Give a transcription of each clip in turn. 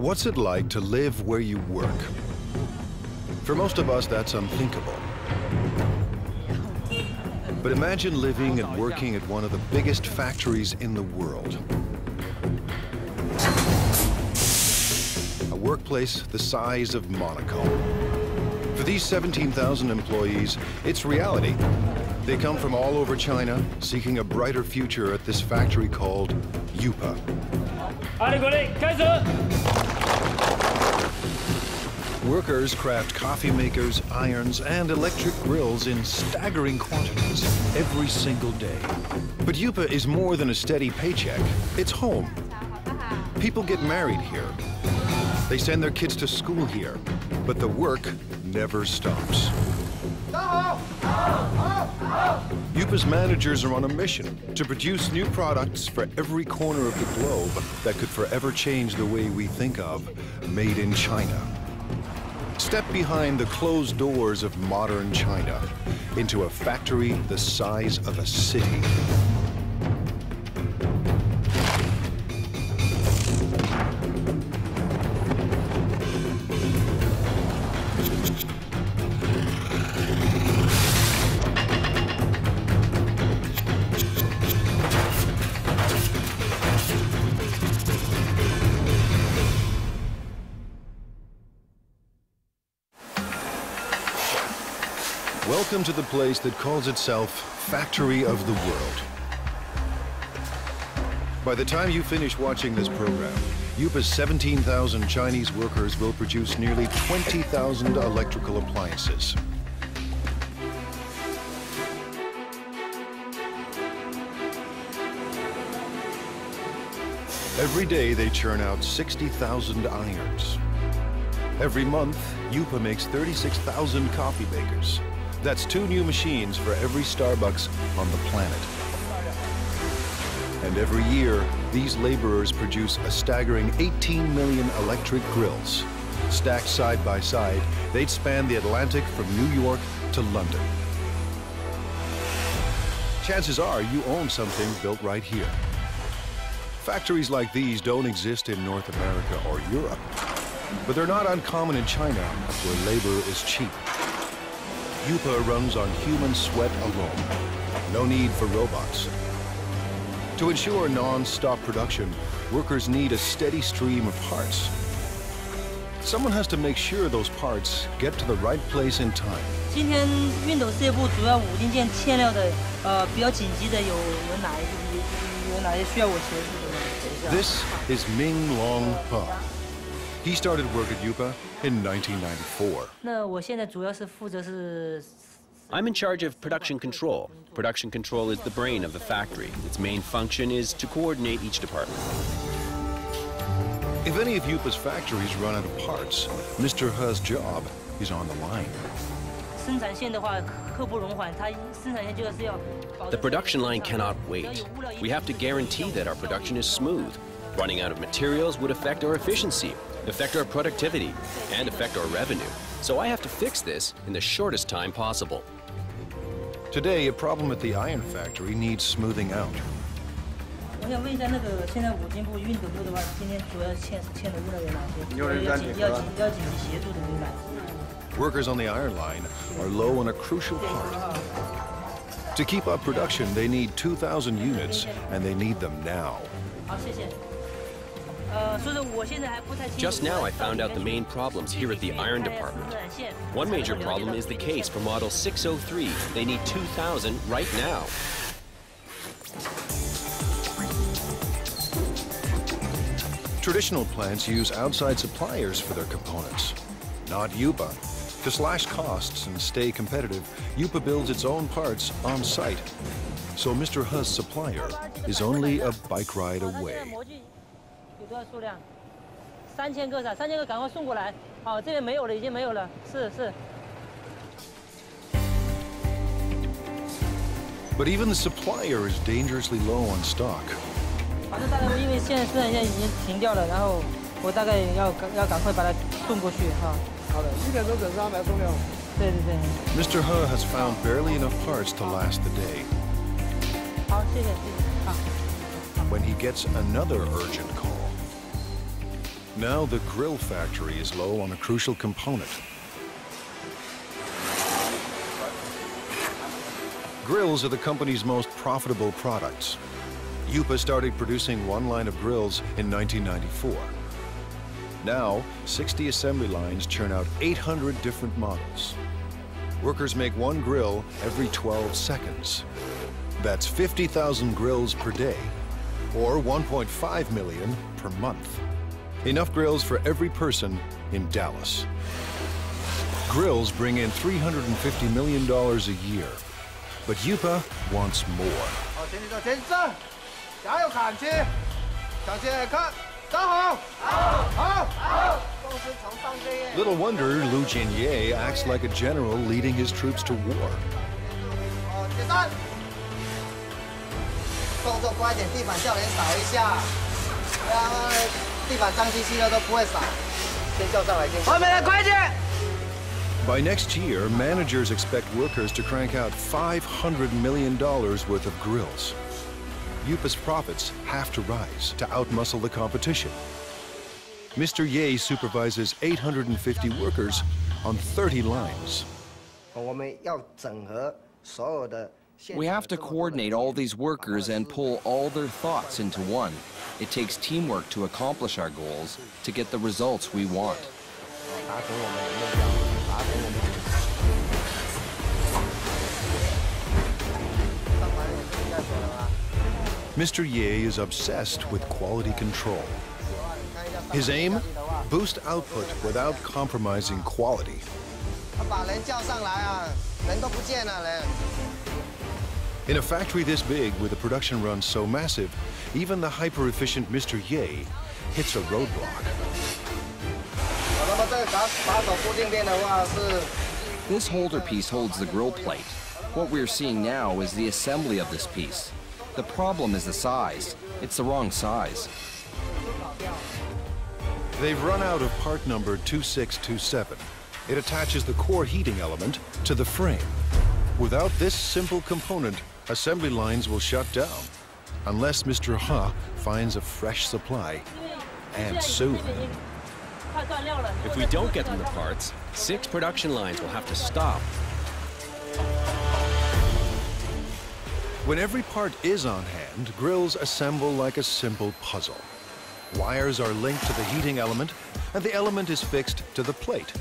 What's it like to live where you work? For most of us, that's unthinkable. But imagine living and working at one of the biggest factories in the world. A workplace the size of Monaco. For these 17,000 employees, it's reality. They come from all over China, seeking a brighter future at this factory called UPA. Workers craft coffee makers, irons, and electric grills in staggering quantities every single day. But UPA is more than a steady paycheck. It's home. People get married here. They send their kids to school here. But the work never stops. UPA's managers are on a mission to produce new products for every corner of the globe that could forever change the way we think of made in China. Step behind the closed doors of modern China into a factory the size of a city. Welcome to the place that calls itself Factory of the World. By the time you finish watching this program, UPA's 17,000 Chinese workers will produce nearly 20,000 electrical appliances. Every day they churn out 60,000 irons. Every month, UPA makes 36,000 coffee makers. That's 2 new machines for every Starbucks on the planet. And every year, these laborers produce a staggering 18 million electric grills. Stacked side by side, they'd span the Atlantic from New York to London. Chances are you own something built right here. Factories like these don't exist in North America or Europe, but they're not uncommon in China, where labor is cheap. UPA runs on human sweat alone. No need for robots. To ensure non-stop production, workers need a steady stream of parts. Someone has to make sure those parts get to the right place in time. 今天熨斗事业部主要5零件欠料的，比较紧急的有哪些需要我协助的吗？ This is Ming Long Pa. He started work at UPA in 1994. 那我现在主要是负责是。 I'm in charge of production control. Production control is the brain of the factory. Its main function is to coordinate each department. If any of UPA's factories run out of parts, Mr. He's job is on the line. 生产线的话，刻不容缓，它生产线就是要。 The production line cannot wait. We have to guarantee that our production is smooth. Running out of materials would affect our efficiency, affect our productivity, and affect our revenue. So I have to fix this in the shortest time possible. Today, a problem at the iron factory needs smoothing out. 我想问一下，那个现在5金部、熨斗部的话，今天主要欠的物料有哪些？要紧急协助的有哪些？ Workers on the iron line are low on a crucial part. To keep up production, they need 2,000 units, and they need them now. 好，谢谢。 Just now I found out the main problems here at the iron department. One major problem is the case for model 603. They need 2,000 right now. Traditional plants use outside suppliers for their components, not UPA. To slash costs and stay competitive, UPA builds its own parts on site. So Mr. He's supplier is only a bike ride away. 多少数量？3000个是，3000个赶快送过来。好，这边没有了，已经没有了。是。But even the supplier is dangerously low on stock. 反正大概因为现在生产线已经停掉了，然后我大概要赶快把它送过去哈。好的，1点钟准时安排送料。对。Mr. He has found barely enough parts to last the day. 好，谢谢。好。When he gets another urgent call. Now the grill factory is low on a crucial component. Grills are the company's most profitable products. Yupa started producing one line of grills in 1994. Now, 60 assembly lines churn out 800 different models. Workers make one grill every 12 seconds. That's 50,000 grills per day, or 1.5 million per month. Enough grills for every person in Dallas. Grills bring in $350 million a year, but Yupa wants more. Little wonder Lu Jinye acts like a general leading his troops to war. By next year, managers expect workers to crank out $500 million worth of grills. Yupa's profits have to rise to outmuscle the competition. Mr. Ye supervises 850 workers on 30 lines. We have to coordinate all these workers and pull all their thoughts into one. It takes teamwork to accomplish our goals, to get the results we want. Mr. Ye is obsessed with quality control. His aim? Boost output without compromising quality. In a factory this big, with a production run so massive, even the hyper-efficient Mr. Ye hits a roadblock. This holder piece holds the grill plate. What we're seeing now is the assembly of this piece. The problem is the size. It's the wrong size. They've run out of part number 2627. It attaches the core heating element to the frame. Without this simple component, assembly lines will shut down, unless Mr. Ha finds a fresh supply, and soon. If we don't get them the parts, 6 production lines will have to stop. When every part is on hand, grills assemble like a simple puzzle. Wires are linked to the heating element, and the element is fixed to the plate.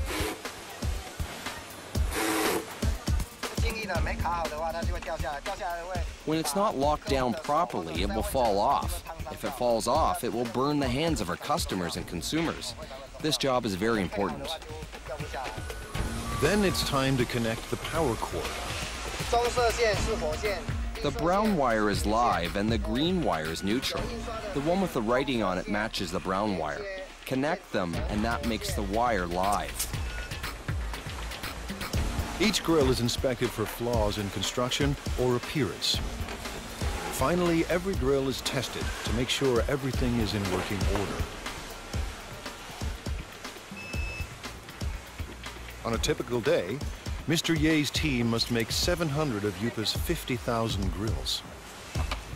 When it's not locked down properly, it will fall off. If it falls off, it will burn the hands of our customers and consumers. This job is very important. Then it's time to connect the power cord. The brown wire is live and the green wire is neutral. The one with the writing on it matches the brown wire. Connect them and that makes the wire live. Each grill is inspected for flaws in construction or appearance. Finally, every grill is tested to make sure everything is in working order. On a typical day, Mr. Ye's team must make 700 of Yupa's 50,000 grills.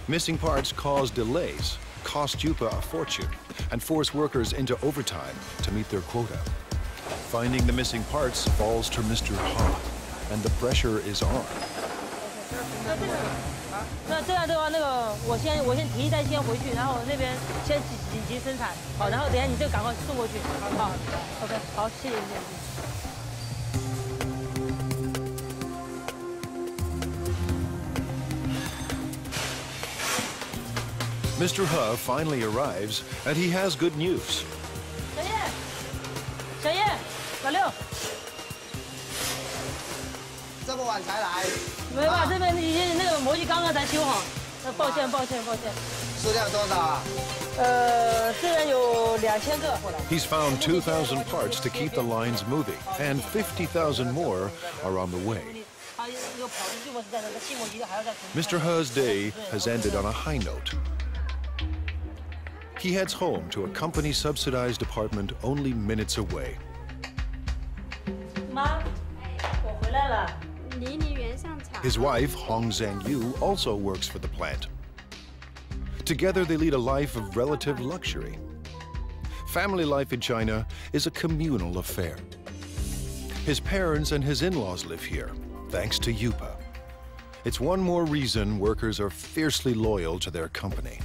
Missing parts cause delays, cost Yupa a fortune, and force workers into overtime to meet their quota. Finding the missing parts falls to Mr. Ha, and the pressure is on. 那这样的话，我先提一袋先回去，然后那边先紧急生产，好，然后等下你就赶快送过去，好 ，OK， 好，谢谢。 Mr. Ha finally arrives, and he has good news. 小叶，老六，这么晚才来？没办法，这边已经那个模具刚刚才修好，抱歉。数量多少啊？这边有2000个。 He's found 2,000 parts to keep the lines moving, and 50,000 more are on the way. Mr. Ha's day has ended on a high note. He heads home to a company-subsidized apartment only minutes away. 妈，我回来了。 His wife, Hong Zhangyu, also works for the plant. Together, they lead a life of relative luxury. Family life in China is a communal affair. His parents and his in-laws live here, thanks to Yupa. It's one more reason workers are fiercely loyal to their company.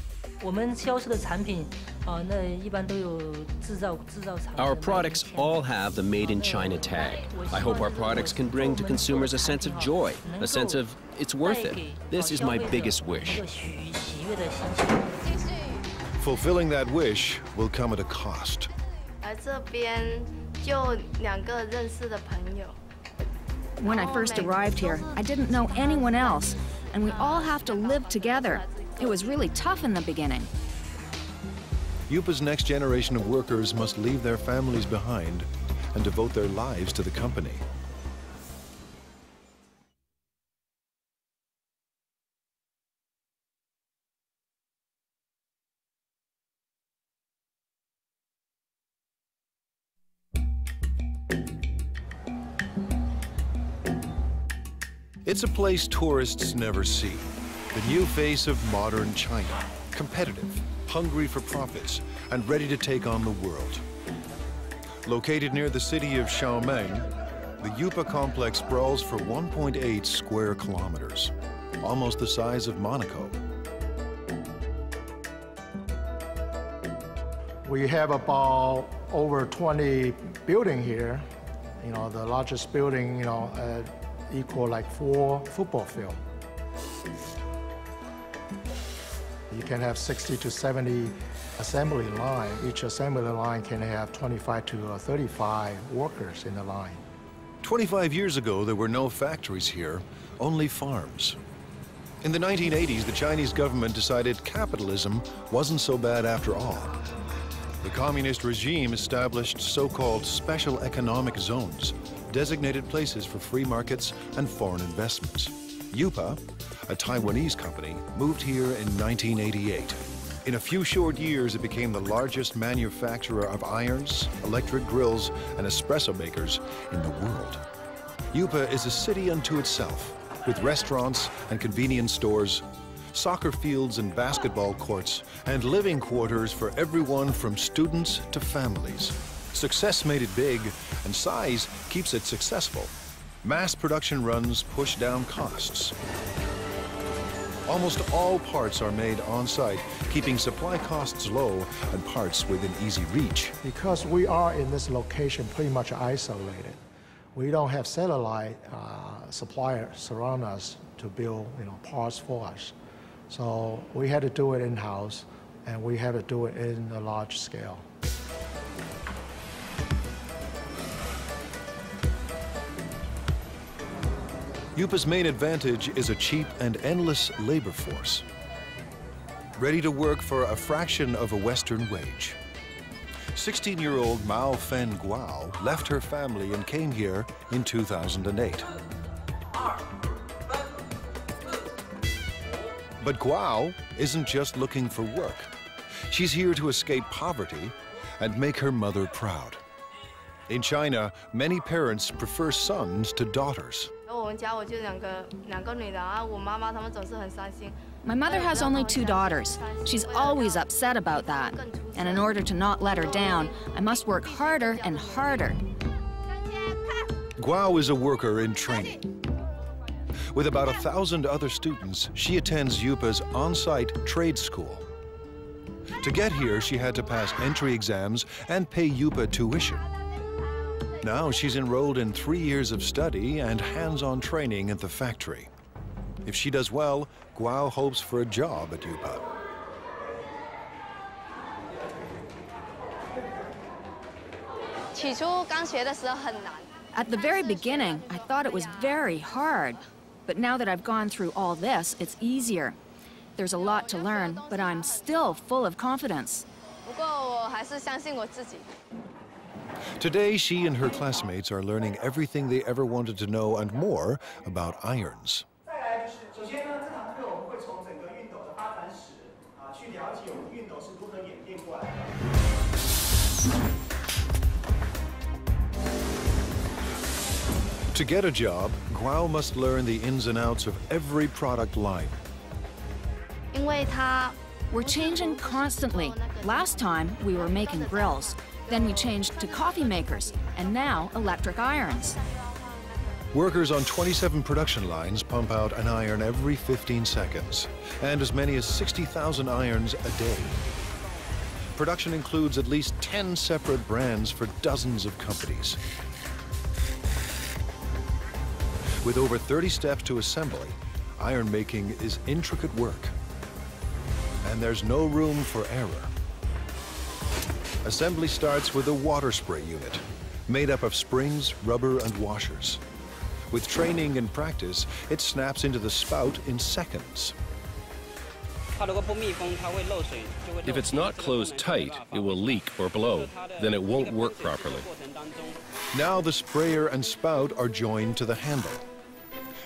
Our products all have the Made in China tag. I hope our products can bring to consumers a sense of joy, a sense of it's worth it. This is my biggest wish. Fulfilling that wish will come at a cost. When I first arrived here, I didn't know anyone else, and we all have to live together. It was really tough in the beginning. Yupa's next generation of workers must leave their families behind and devote their lives to the company. It's a place tourists never see. The new face of modern China, competitive, hungry for profits, and ready to take on the world. Located near the city of Xiaomeng, the Yupa complex sprawls for 1.8 square kilometers, almost the size of Monaco. We have about over 20 buildings here. You know, the largest building, equal like 4 football fields. You can have 60 to 70 assembly line. Each assembly line can have 25 to 35 workers in the line. 25 years ago, there were no factories here, only farms. In the 1980s, the Chinese government decided capitalism wasn't so bad after all. The communist regime established so-called special economic zones, designated places for free markets and foreign investments. Yupa, a Taiwanese company, moved here in 1988. In a few short years, it became the largest manufacturer of irons, electric grills, and espresso makers in the world. Yupa is a city unto itself, with restaurants and convenience stores, soccer fields and basketball courts, and living quarters for everyone from students to families. Success made it big, and size keeps it successful. Mass production runs push down costs. Almost all parts are made on-site, keeping supply costs low and parts within easy reach. Because we are in this location pretty much isolated, we don't have satellite suppliers surround us to build parts for us. So we had to do it in-house, and we had to do it in a large scale. Yupa's main advantage is a cheap and endless labor force, ready to work for a fraction of a Western wage. 16-year-old Mao Fen Guo left her family and came here in 2008. But Guo isn't just looking for work. She's here to escape poverty and make her mother proud. In China, many parents prefer sons to daughters. My mother has only 2 daughters. She's always upset about that. And in order to not let her down, I must work harder and harder. Guo is a worker in training. With about 1,000 other students, she attends Yupa's on-site trade school. To get here, she had to pass entry exams and pay Yupa tuition. Now she's enrolled in 3 years of study and hands-on training at the factory. If she does well, Guo hopes for a job at Yupa. At the very beginning, I thought it was very hard. But now that I've gone through all this, it's easier. There's a lot to learn, but I'm still full of confidence. Today, she and her classmates are learning everything they ever wanted to know and more about irons. To get a job, Guo must learn the ins and outs of every product line. We're changing constantly. Last time, we were making grills. Then we changed to coffee makers, and now electric irons. Workers on 27 production lines pump out an iron every 15 seconds, and as many as 60,000 irons a day. Production includes at least 10 separate brands for dozens of companies. With over 30 steps to assembly, iron making is intricate work. And there's no room for error. Assembly starts with a water spray unit, made up of springs, rubber, and washers. With training and practice, it snaps into the spout in seconds. If it's not closed tight, it will leak or blow. Then it won't work properly. Now the sprayer and spout are joined to the handle.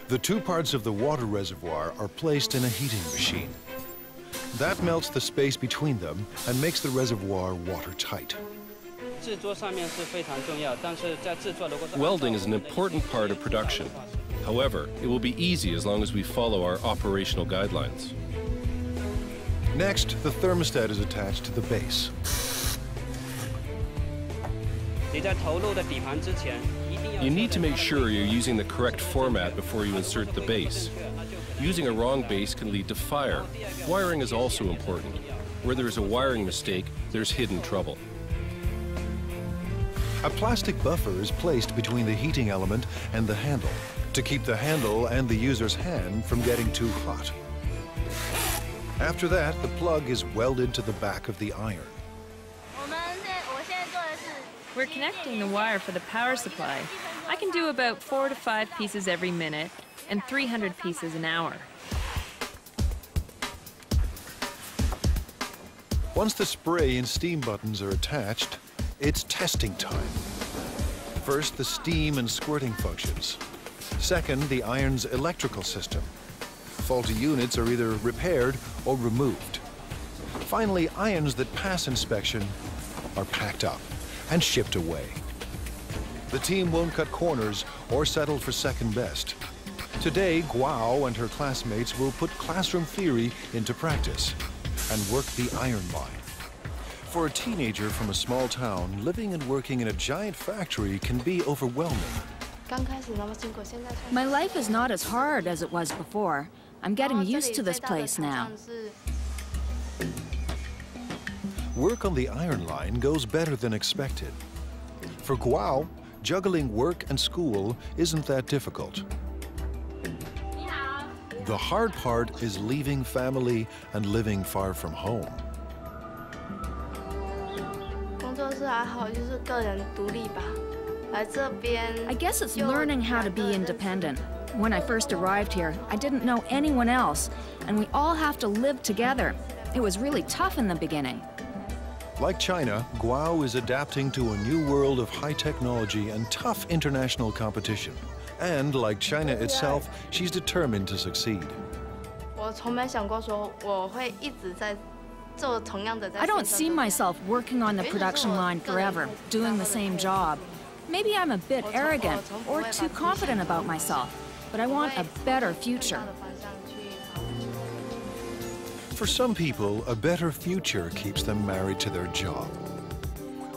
The two parts of the water reservoir are placed in a heating machine. That melts the space between them and makes the reservoir watertight. Welding is an important part of production. However, it will be easy as long as we follow our operational guidelines. Next, the thermostat is attached to the base. You need to make sure you're using the correct format before you insert the base. Using a wrong base can lead to fire. Wiring is also important. Where there is a wiring mistake, there's hidden trouble. A plastic buffer is placed between the heating element and the handle to keep the handle and the user's hand from getting too hot. After that, the plug is welded to the back of the iron. We're connecting the wire for the power supply. I can do about 4 to 5 pieces every minute and 300 pieces an hour. Once the spray and steam buttons are attached, it's testing time. First, the steam and squirting functions. Second, the iron's electrical system. Faulty units are either repaired or removed. Finally, irons that pass inspection are packed up and shipped away. The team won't cut corners or settle for second best. Today, Guo and her classmates will put classroom theory into practice and work the iron line. For a teenager from a small town, living and working in a giant factory can be overwhelming. My life is not as hard as it was before. I'm getting used to this place now. Work on the iron line goes better than expected. For Guo, juggling work and school isn't that difficult. The hard part is leaving family and living far from home. I guess it's learning how to be independent. When I first arrived here, I didn't know anyone else, and we all have to live together. It was really tough in the beginning. Like China, Guo is adapting to a new world of high technology and tough international competition. And like China itself, she's determined to succeed. I don't see myself working on the production line forever, doing the same job. Maybe I'm a bit arrogant or too confident about myself, but I want a better future. For some people, a better future keeps them married to their job.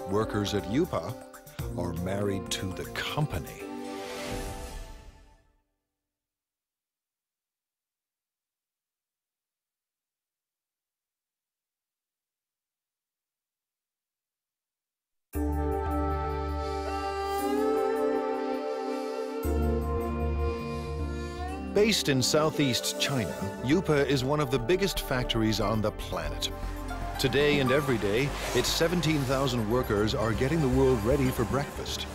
Workers at UPA are married to the company. Based in southeast China, UPA is one of the biggest factories on the planet. Today and every day, its 17,000 workers are getting the world ready for breakfast.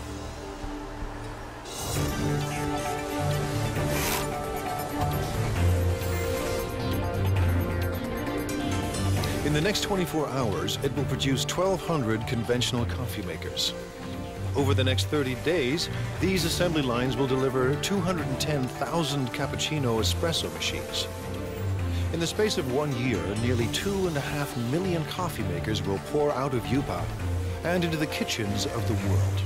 In the next 24 hours, it will produce 1,200 conventional coffee makers. Over the next 30 days, these assembly lines will deliver 210,000 cappuccino espresso machines. In the space of 1 year, nearly 2.5 million coffee makers will pour out of UPA and into the kitchens of the world.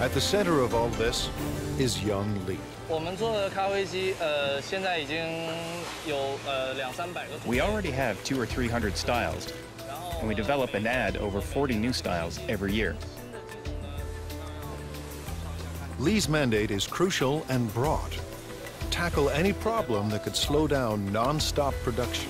At the center of all this, is young Lee. We already have 200 or 300 styles, and we develop and add over 40 new styles every year. Lee's mandate is crucial and broad. Tackle any problem that could slow down non-stop production.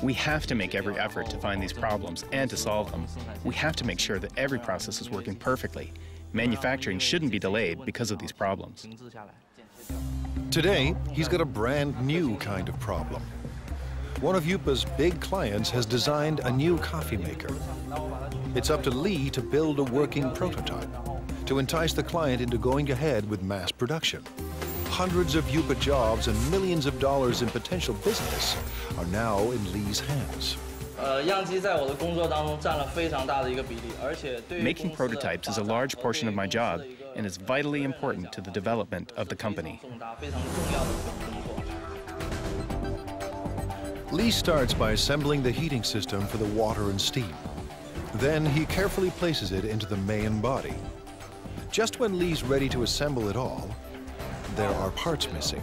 We have to make every effort to find these problems and to solve them. We have to make sure that every process is working perfectly. Manufacturing shouldn't be delayed because of these problems. Today, he's got a brand new kind of problem. One of Yupa's big clients has designed a new coffee maker. It's up to Lee to build a working prototype to entice the client into going ahead with mass production. Hundreds of Yupa jobs and millions of dollars in potential business are now in Lee's hands. Making prototypes is a large portion of my job and is vitally important to the development of the company. Lee starts by assembling the heating system for the water and steam. Then he carefully places it into the main body. Just when Lee's ready to assemble it all, there are parts missing.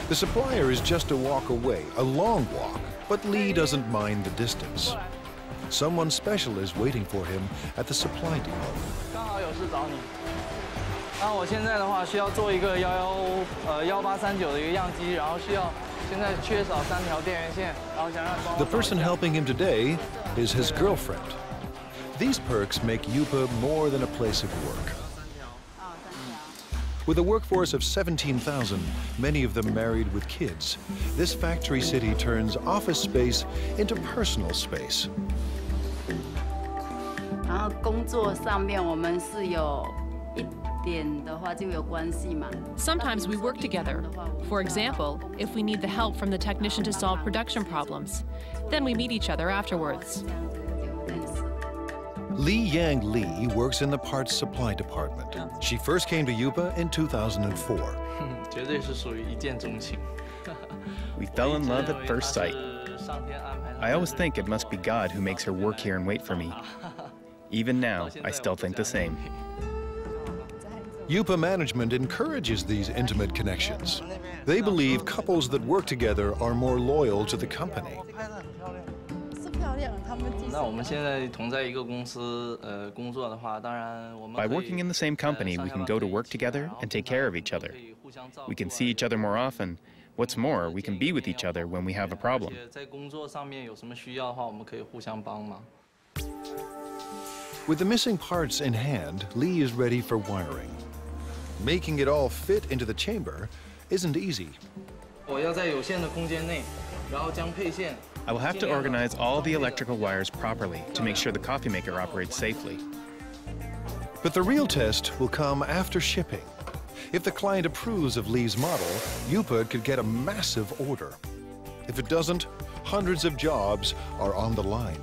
The supplier is just a walk away, a long walk, but Lee doesn't mind the distance. Someone special is waiting for him at the supply depot. The person helping him today is his girlfriend. These perks make Yupa more than a place of work. With a workforce of 17,000, many of them married with kids, this factory city turns office space into personal space. Sometimes we work together. For example, if we need the help from the technician to solve production problems, then we meet each other afterwards. Li Yang Lee works in the parts supply department. She first came to Yupa in 2004. We fell in love at first sight. I always think it must be God who makes her work here and wait for me. Even now, I still think the same. Yupa management encourages these intimate connections. They believe couples that work together are more loyal to the company. By working in the same company, we can go to work together and take care of each other. We can see each other more often. What's more, we can be with each other when we have a problem. With the missing parts in hand, Lee is ready for wiring. Making it all fit into the chamber isn't easy. I will have to organize all the electrical wires properly to make sure the coffee maker operates safely. But the real test will come after shipping. If the client approves of Lee's model, Yupa could get a massive order. If it doesn't, hundreds of jobs are on the line.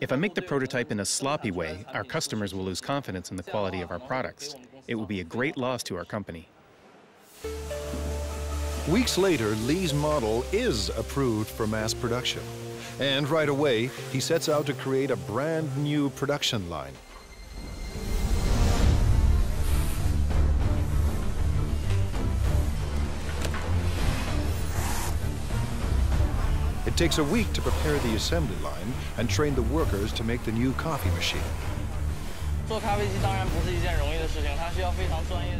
If I make the prototype in a sloppy way, our customers will lose confidence in the quality of our products. It will be a great loss to our company. Weeks later, Lee's model is approved for mass production. And right away, he sets out to create a brand new production line. It takes a week to prepare the assembly line and train the workers to make the new coffee machine.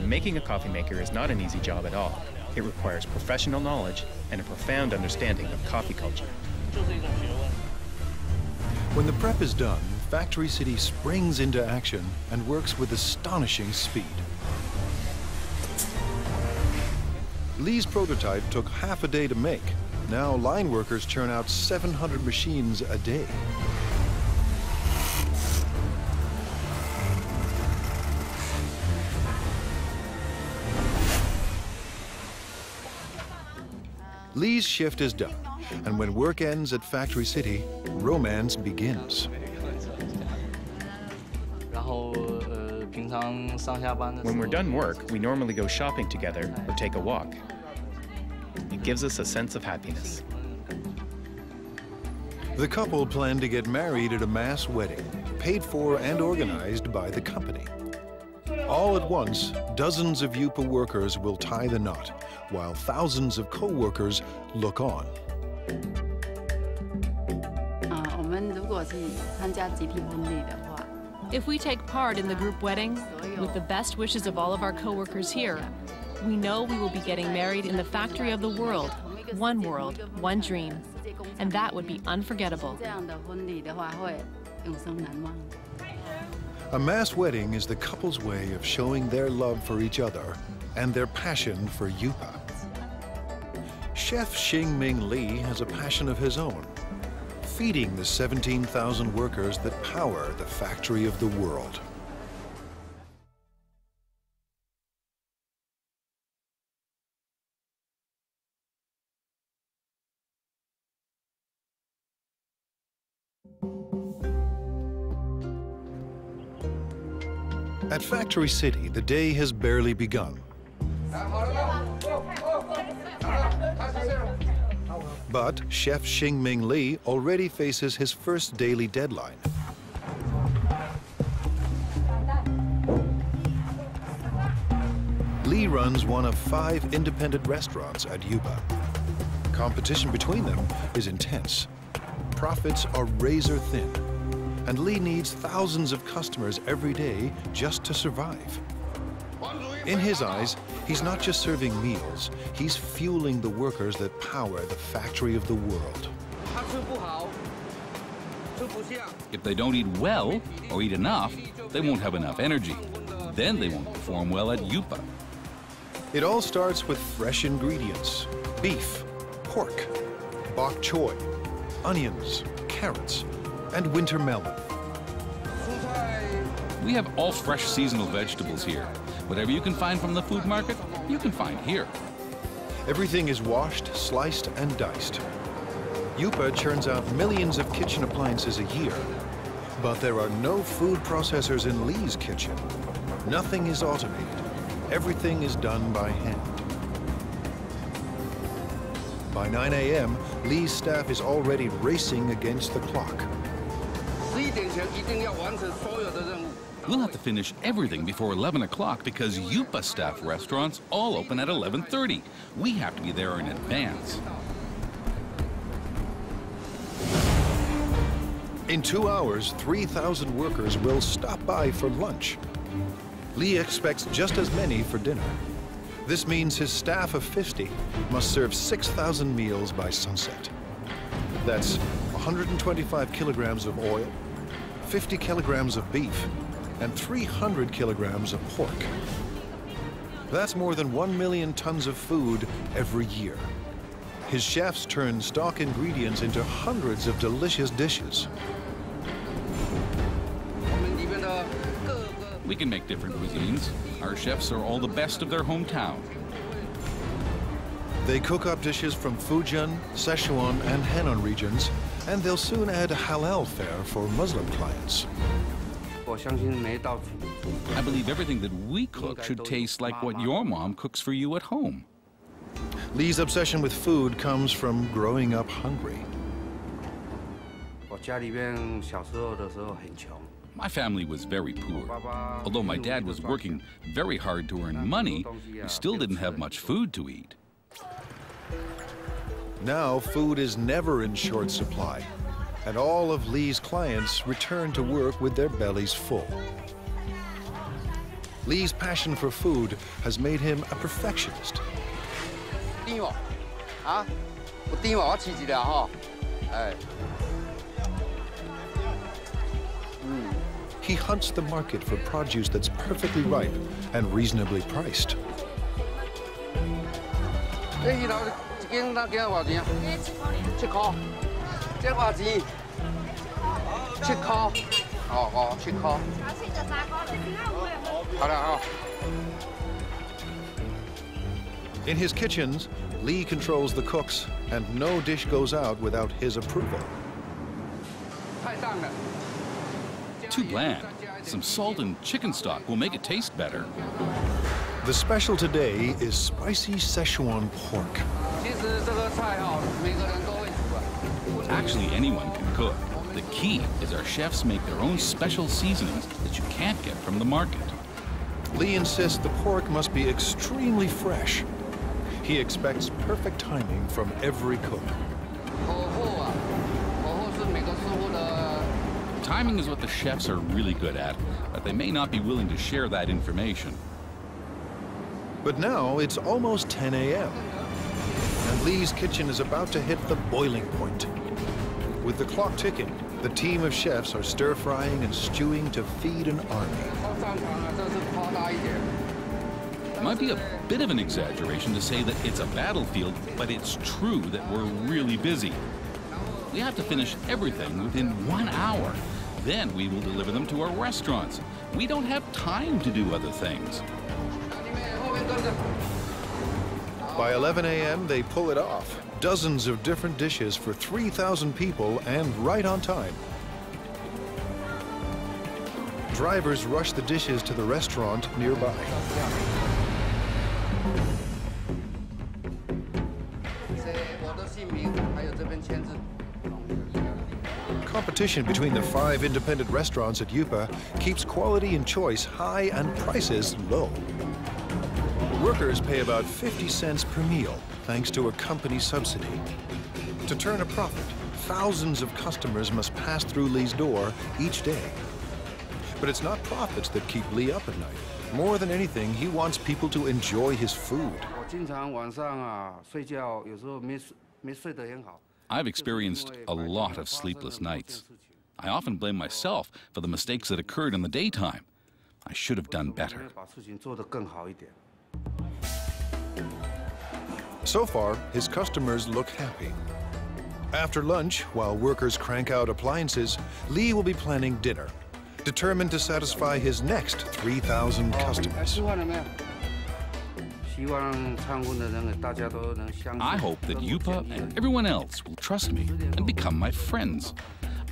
Making a coffee maker is not an easy job at all. It requires professional knowledge and a profound understanding of coffee culture. When the prep is done, Factory City springs into action and works with astonishing speed. Lee's prototype took half a day to make. Now line workers churn out 700 machines a day. Lee's shift is done, and when work ends at Factory City, romance begins. When we're done work, we normally go shopping together or take a walk. It gives us a sense of happiness. The couple plan to get married at a mass wedding, paid for and organized by the company. All at once, dozens of UPA workers will tie the knot, while thousands of co-workers look on. If we take part in the group wedding, with the best wishes of all of our co-workers here, we know we will be getting married in the factory of the world, one dream, and that would be unforgettable. A mass wedding is the couple's way of showing their love for each other and their passion for UPA. Chef Xingming Li has a passion of his own, feeding the 17,000 workers that power the factory of the world. At Factory City, the day has barely begun. But Chef Xingming Li already faces his first daily deadline. Li runs one of 5 independent restaurants at UPA. Competition between them is intense. Profits are razor thin, and Li needs thousands of customers every day just to survive. In his eyes, he's not just serving meals, he's fueling the workers that power the factory of the world. If they don't eat well or eat enough, they won't have enough energy. Then they won't perform well at UPA. It all starts with fresh ingredients: beef, pork, bok choy, onions, carrots, and winter melon. We have all fresh seasonal vegetables here. Whatever you can find from the food market, you can find here. Everything is washed, sliced, and diced. UPA churns out millions of kitchen appliances a year, but there are no food processors in Li's kitchen. Nothing is automated. Everything is done by hand. By 9 a.m., Li's staff is already racing against the clock. We'll have to finish everything before 11 o'clock because UPA staff restaurants all open at 11:30. We have to be there in advance. In 2 hours, 3,000 workers will stop by for lunch. Li expects just as many for dinner. This means his staff of 50 must serve 6,000 meals by sunset. That's 125 kilograms of oil, 50 kilograms of beef, and 300 kilograms of pork. That's more than 1 million tons of food every year. His chefs turn stock ingredients into hundreds of delicious dishes. We can make different cuisines. Our chefs are all the best of their hometown. They cook up dishes from Fujian, Sichuan, and Henan regions, and they'll soon add halal fare for Muslim clients. I believe everything that we cook should taste like what your mom cooks for you at home. Li's obsession with food comes from growing up hungry. My family was very poor. Although my dad was working very hard to earn money, we still didn't have much food to eat. Now food is never in short supply, and all of Li's clients return to work with their bellies full. Li's passion for food has made him a perfectionist. He hunts the market for produce that's perfectly ripe and reasonably priced. In his kitchens, Lee controls the cooks, and no dish goes out without his approval. Too bland. Some salt and chicken stock will make it taste better. The special today is spicy Szechuan pork. Actually, anyone can cook. The key is our chefs make their own special seasonings that you can't get from the market. Lee insists the pork must be extremely fresh. He expects perfect timing from every cook. Timing is what the chefs are really good at, but they may not be willing to share that information. But now it's almost 10 a.m. and Lee's kitchen is about to hit the boiling point. With the clock ticking, the team of chefs are stir-frying and stewing to feed an army. It might be a bit of an exaggeration to say that it's a battlefield, but it's true that we're really busy. We have to finish everything within 1 hour. Then we will deliver them to our restaurants. We don't have time to do other things. By 11 a.m., they pull it off. Dozens of different dishes for 3,000 people and right on time. Drivers rush the dishes to the restaurant nearby. Competition between the 5 independent restaurants at Yupa keeps quality and choice high and prices low. Workers pay about 50 cents per meal, thanks to a company subsidy. To turn a profit, thousands of customers must pass through Lee's door each day. But it's not profits that keep Lee up at night. More than anything, he wants people to enjoy his food. I've experienced a lot of sleepless nights. I often blame myself for the mistakes that occurred in the daytime. I should have done better. So far, his customers look happy. After lunch, while workers crank out appliances, Lee will be planning dinner, determined to satisfy his next 3,000 customers. I hope that Yupa and everyone else will trust me and become my friends.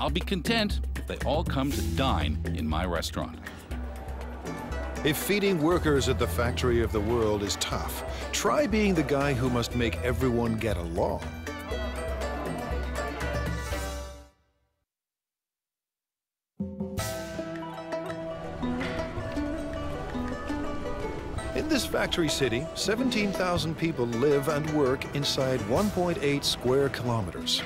I'll be content if they all come to dine in my restaurant. If feeding workers at the factory of the world is tough, try being the guy who must make everyone get along. In this factory city, 17,000 people live and work inside 1.8 square kilometers.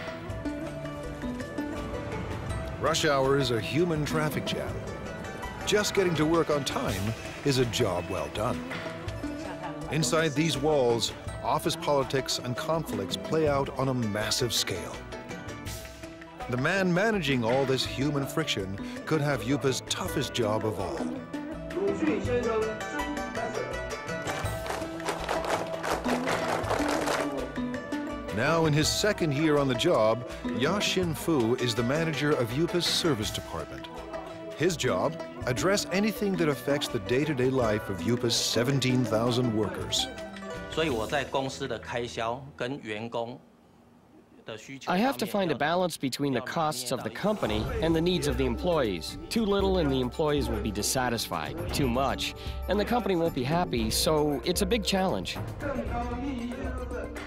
Rush hour is a human traffic jam. Just getting to work on time is a job well done. Inside these walls, office politics and conflicts play out on a massive scale. The man managing all this human friction could have Yupa's toughest job of all. Now in his second year on the job, Ya Xin-fu is the manager of Yupa's service department. His job, address anything that affects the day-to-day life of Yupa's 17,000 workers. I have to find a balance between the costs of the company and the needs of the employees. Too little and the employees will be dissatisfied. Too much, and the company won't be happy, so it's a big challenge.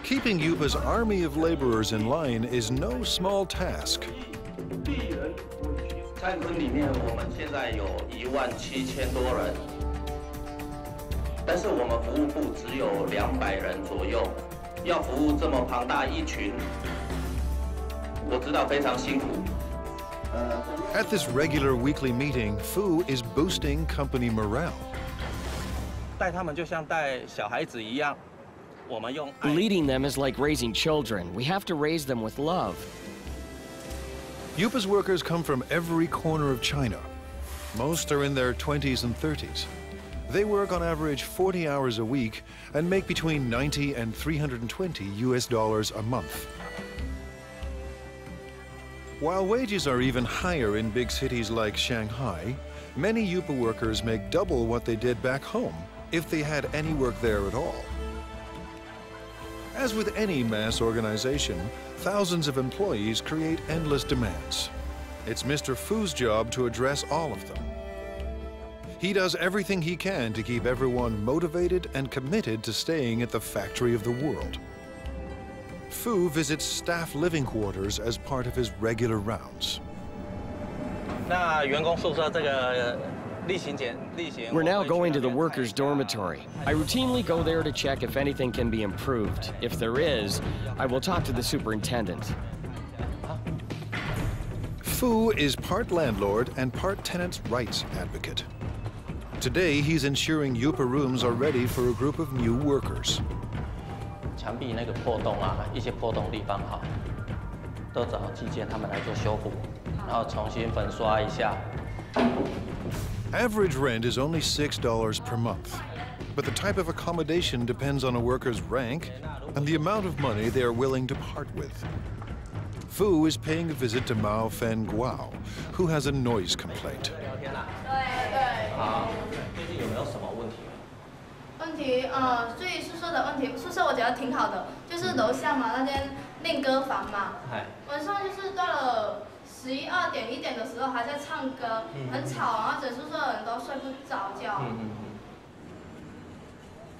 Keeping Yupa's army of laborers in line is no small task. At this regular weekly meeting, Fu is boosting company morale. Leading them is like raising children. We have to raise them with love. Yupa's workers come from every corner of China. Most are in their 20s and 30s. They work on average 40 hours a week and make between $90 and $320 US a month. While wages are even higher in big cities like Shanghai, many Yupa workers make double what they did back home if they had any work there at all. As with any mass organization, thousands of employees create endless demands. It's Mr. Fu's job to address all of them. He does everything he can to keep everyone motivated and committed to staying at the factory of the world. Fu visits staff living quarters as part of his regular rounds. We're now going to the workers' dormitory. I routinely go there to check if anything can be improved. If there is, I will talk to the superintendent. Fu is part landlord and part tenants' rights advocate. Today, he's ensuring Yupa rooms are ready for a group of new workers. Average rent is only $6 per month, but the type of accommodation depends on a worker's rank and the amount of money they are willing to part with. Fu is paying a visit to Mao Fen Guao, who has a noise complaint. 问题，所以宿舍的问题，宿舍我觉得挺好的，就是楼下嘛那间练歌房嘛，晚上就是到了11、2点、1点的时候还在唱歌，很吵，然后整宿舍的人都睡不着觉。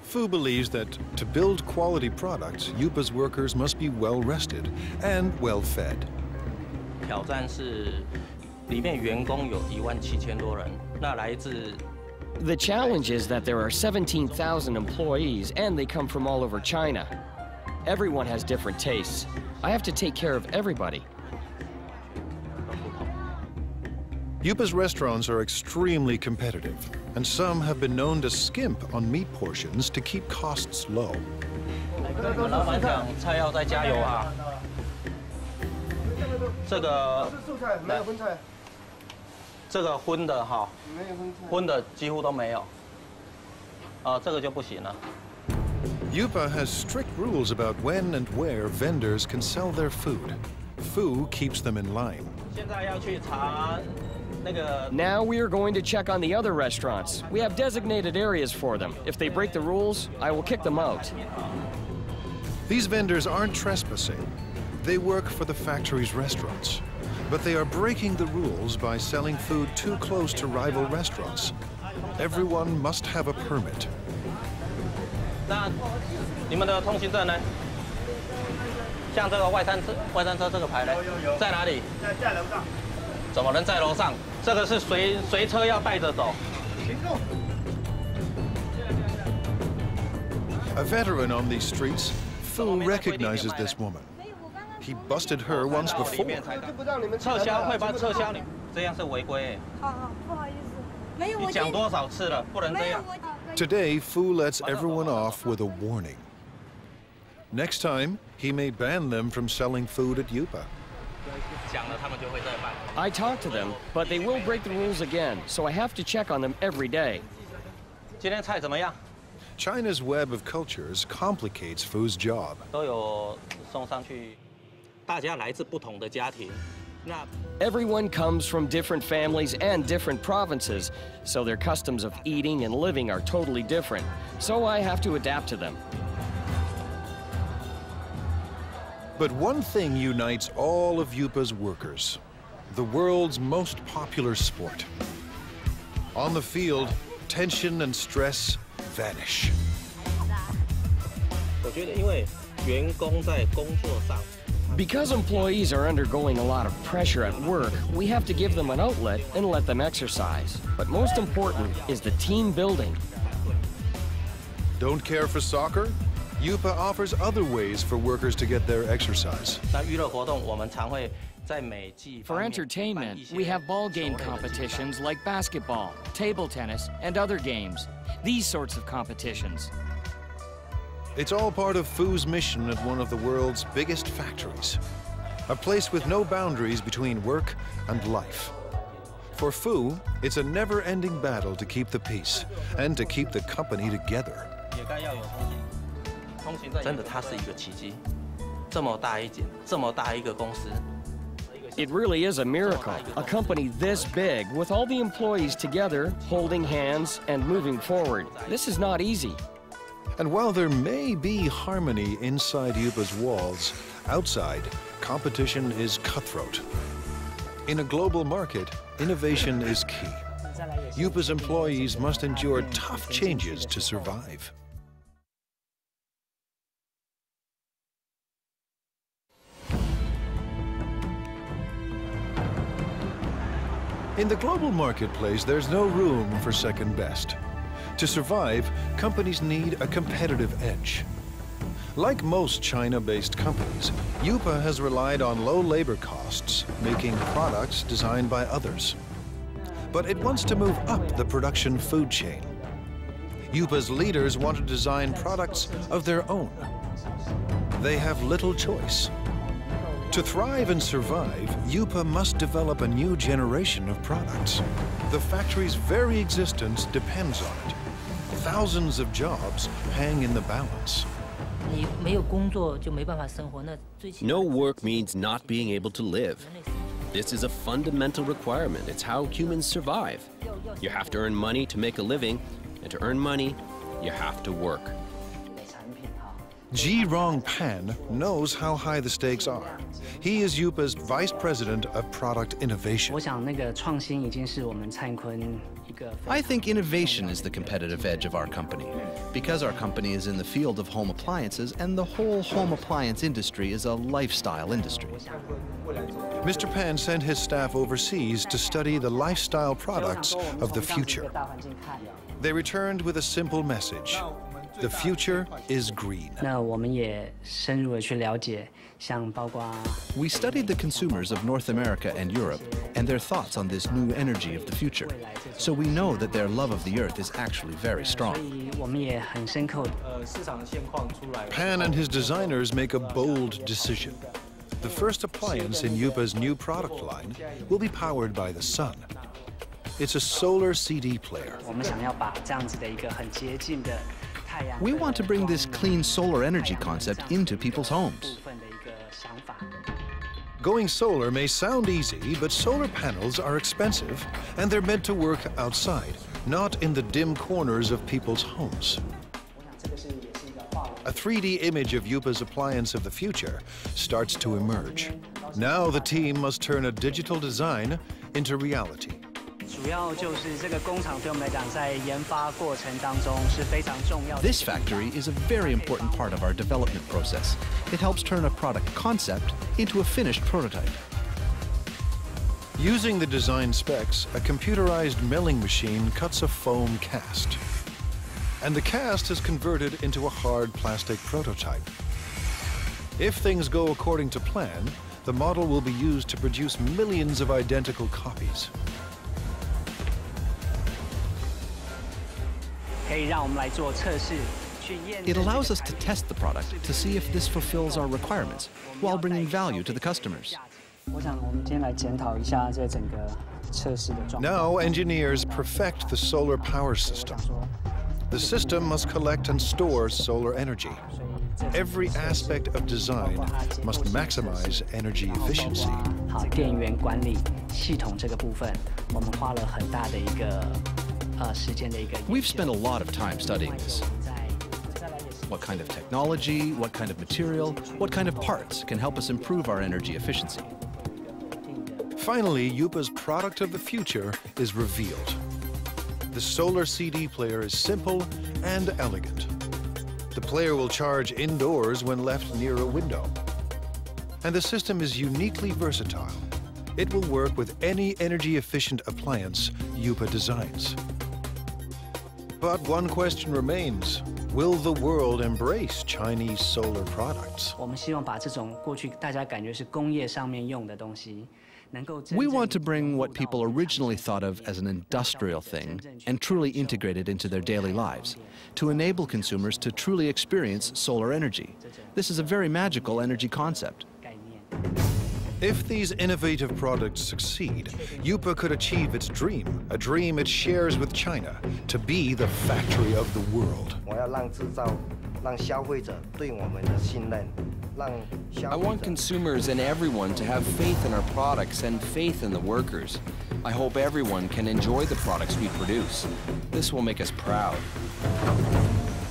Fu believes that to build quality products, Yupa's workers must be well rested and well fed. 挑战是里面员工有17000多人，那来自 The challenge is that there are 17,000 employees and they come from all over China. Everyone has different tastes. I have to take care of everybody. Yupa's restaurants are extremely competitive, and some have been known to skimp on meat portions to keep costs low. 老板讲菜要再加油啊！这个没有荤菜。 这个荤的哈，荤的几乎都没有，这个就不行了。Yupa has strict rules about when and where vendors can sell their food. Fu keeps them in line. 现在要去查那个。Now we are going to check on the other restaurants. We have designated areas for them. If they break the rules, I will kick them out. These vendors aren't trespassing. They work for the factory's restaurants. But they are breaking the rules by selling food too close to rival restaurants. Everyone must have a permit. 那你们的通行证呢？像这个外餐车这个牌呢，在哪里？在楼上。怎么能在楼上？这个是随车要带着走。 A veteran on these streets, Fu recognizes this woman. He busted her once before. 撤销会把撤销你，这样是违规。好，不好意思，没有。你讲多少次了，不能这样。Today, Fu lets everyone off with a warning. Next time, he may ban them from selling food at Yupa. I talk to them, but they will break the rules again, so I have to check on them every day. 今天菜怎么样？ China's web of cultures complicates Fu's job. 都有送上去。 大家来自不同的家庭，那 Everyone comes from different families and different provinces, so their customs of eating and living are totally different. So I have to adapt to them. But one thing unites all of Yupa's workers: the world's most popular sport. On the field, tension and stress vanish. 我觉得，因为员工在工作上。 Because employees are undergoing a lot of pressure at work, we have to give them an outlet and let them exercise. But most important is the team building. Don't care for soccer? Yupa offers other ways for workers to get their exercise. For entertainment, we have ball game competitions like basketball, table tennis, and other games. These sorts of competitions. It's all part of Fu's mission at one of the world's biggest factories, a place with no boundaries between work and life. For Fu, it's a never-ending battle to keep the peace and to keep the company together. 真的，它是一个奇迹，这么大一间，这么大一个公司。 It really is a miracle. A company this big, with all the employees together, holding hands and moving forward. This is not easy. And while there may be harmony inside Yupa's walls, outside, competition is cutthroat. In a global market, innovation is key. Yupa's employees must endure tough changes to survive. In the global marketplace, there's no room for second best. To survive, companies need a competitive edge. Like most China-based companies, Yupa has relied on low labor costs, making products designed by others. But it wants to move up the production food chain. Yupa's leaders want to design products of their own. They have little choice. To thrive and survive, Yupa must develop a new generation of products. The factory's very existence depends on it. Thousands of jobs hang in the balance. No work means not being able to live. This is a fundamental requirement. It's how humans survive. You have to earn money to make a living, and to earn money, you have to work. Ji-Rong Pan knows how high the stakes are. He is Yupa's Vice President of Product Innovation. I think innovation is the competitive edge of our company, because our company is in the field of home appliances, and the whole home appliance industry is a lifestyle industry. Mr. Pan sent his staff overseas to study the lifestyle products of the future. They returned with a simple message. The future is green. We studied the consumers of North America and Europe and their thoughts on this new energy of the future. So we know that their love of the earth is actually very strong. Pan and his designers make a bold decision. The first appliance in Yupa's new product line will be powered by the sun. It's a solar CD player. We want to bring this clean solar energy concept into people's homes. Going solar may sound easy, but solar panels are expensive, and they're meant to work outside, not in the dim corners of people's homes. A 3D image of Yupa's appliance of the future starts to emerge. Now the team must turn a digital design into reality. This factory is a very important part of our development process. It helps turn a product concept into a finished prototype. Using the design specs, a computerized milling machine cuts a foam cast. And the cast is converted into a hard plastic prototype. If things go according to plan, the model will be used to produce millions of identical copies. It allows us to test the product to see if this fulfills our requirements while bringing value to the customers. Now engineers perfect the solar power system. The system must collect and store solar energy. Every aspect of design must maximize energy efficiency. We've spent a lot of time studying this. What kind of technology, what kind of material, what kind of parts can help us improve our energy efficiency? Finally, Yupa's product of the future is revealed. The solar CD player is simple and elegant. The player will charge indoors when left near a window. And the system is uniquely versatile. It will work with any energy-efficient appliance Yupa designs. But one question remains. Will the world embrace Chinese solar products? We want to bring what people originally thought of as an industrial thing and truly integrate it into their daily lives, to enable consumers to truly experience solar energy. This is a very magical energy concept. If these innovative products succeed, Yupa could achieve its dream, a dream it shares with China, to be the factory of the world. I want consumers and everyone to have faith in our products and faith in the workers. I hope everyone can enjoy the products we produce. This will make us proud.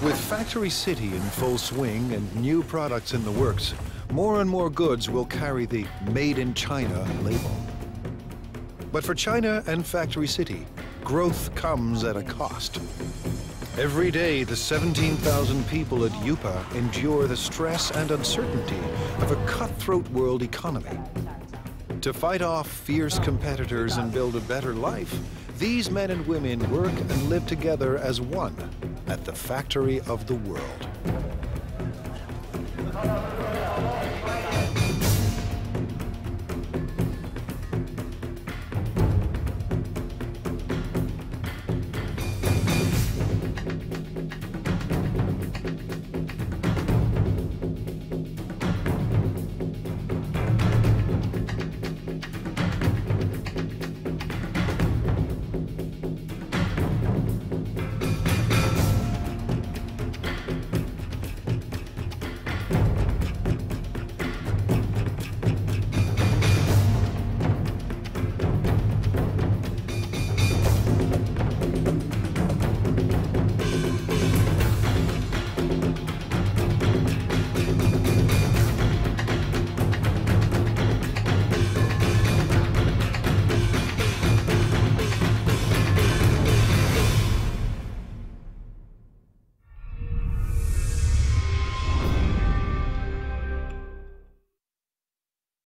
With Factory City in full swing and new products in the works, more and more goods will carry the Made in China label. But for China and Factory City, growth comes at a cost. Every day, the 17,000 people at Yupa endure the stress and uncertainty of a cutthroat world economy. To fight off fierce competitors and build a better life, these men and women work and live together as one at the factory of the world.